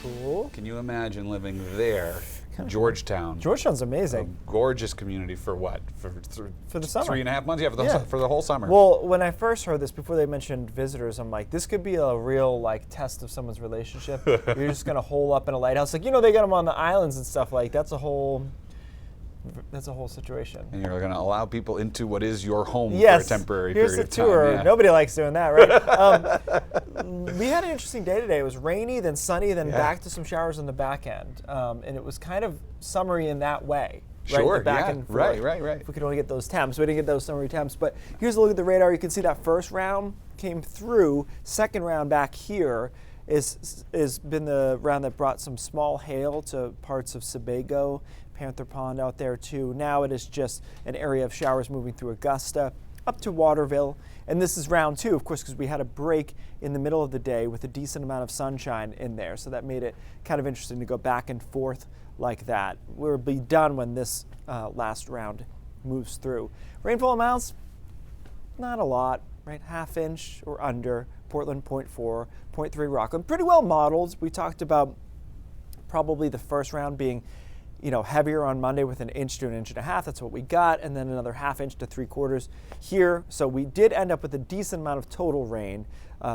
Cool. Can you imagine living there, Georgetown? Georgetown's amazing. A gorgeous community for what? For the summer. 3.5 months? Yeah, Yeah. For the whole summer. Well, when I first heard this, before they mentioned visitors, I'm like, this could be a real like test of someone's relationship. You're just gonna hole up in a lighthouse, like they got them on the islands and stuff. Like that's a whole situation. And you're going to allow people into what is your home Yes. for a temporary Here's period the of tour. time. Yeah. Nobody likes doing that, right? We had an interesting day today. It was rainy, then sunny, then back to some showers on the back end, and it was kind of summery in that way. Sure, Right? The back yeah, end right. If we could only get those temps, we didn't get those summery temps. But here's a look at the radar. You can see that first round came through. Second round back here is been the round that brought some small hail to parts of Sebago, Panther Pond out there too. Now it is just an area of showers moving through Augusta up to Waterville. And this is round 2, of course, because we had a break in the middle of the day with a decent amount of sunshine in there. So that made it kind of interesting to go back and forth like that. We'll be done when this last round moves through. Rainfall amounts, not a lot, right? 1/2 inch or under. Portland 0.4, 0.3 Rockland. Pretty well modeled. We talked about probably the first round being heavier on Monday with 1 inch to 1.5 inches. That's what we got, and then another 1/2 inch to 3/4 here. So we did end up with a decent amount of total rain.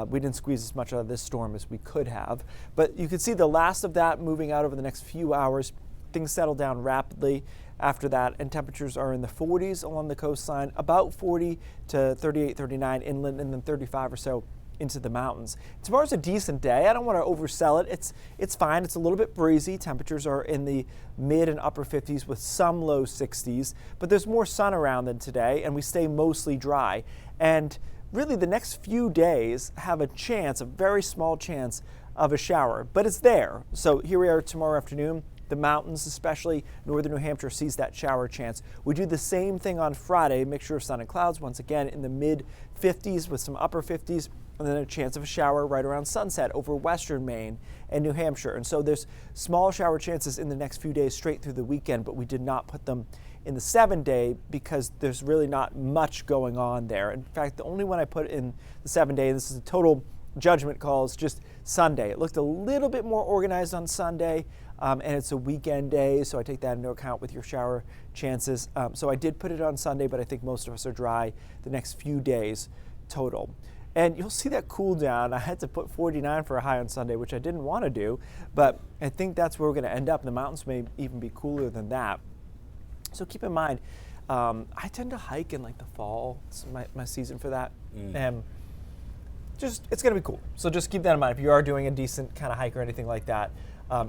We didn't squeeze as much out of this storm as we could have, but you can see the last of that moving out over the next few hours. Things settle down rapidly after that, and temperatures are in the 40s along the coastline, about 40 to 38, 39 inland, and then 35 or so into the mountains. Tomorrow's a decent day. I don't want to oversell it. It's fine. It's a little bit breezy. Temperatures are in the mid and upper 50s with some low 60s, but there's more sun around than today, and we stay mostly dry. And really the next few days have a very small chance of a shower, but it's there. So here we are tomorrow afternoon. The mountains, especially northern New Hampshire, sees that shower chance. We do the same thing on Friday, mixture of sun and clouds, once again in the mid 50s with some upper 50s, and then a chance of a shower right around sunset over western Maine and New Hampshire. And so there's small shower chances in the next few days straight through the weekend, but we did not put them in the 7-day because there's really not much going on there. In fact, the only one I put in the 7-day, this is a total judgment call, is just Sunday. It looked a little bit more organized on Sunday, and it's a weekend day, so I take that into account with your shower chances. So I did put it on Sunday, but I think most of us are dry the next few days total. And you'll see that cool down. I had to put 49 for a high on Sunday, which I didn't want to do, but I think that's where we're going to end up. The mountains may even be cooler than that. So keep in mind, I tend to hike in like the fall. It's my season for that. And it's going to be cool. So just keep that in mind. If you are doing a decent kind of hike or anything like that,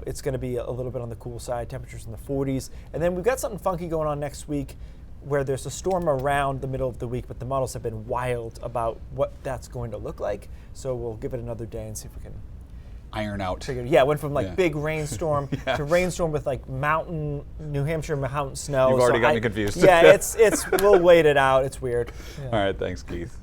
it's going to be a little bit on the cool side, temperatures in the 40s. And then we've got something funky going on next week where there's a storm around the middle of the week, but the models have been wild about what that's going to look like. So we'll give it another day and see if we can iron out. Yeah, it went from big rainstorm to rainstorm with mountain, New Hampshire mountain snow. You've already got me confused. Yeah, we'll wait it out. It's weird. Yeah. All right, thanks, Keith.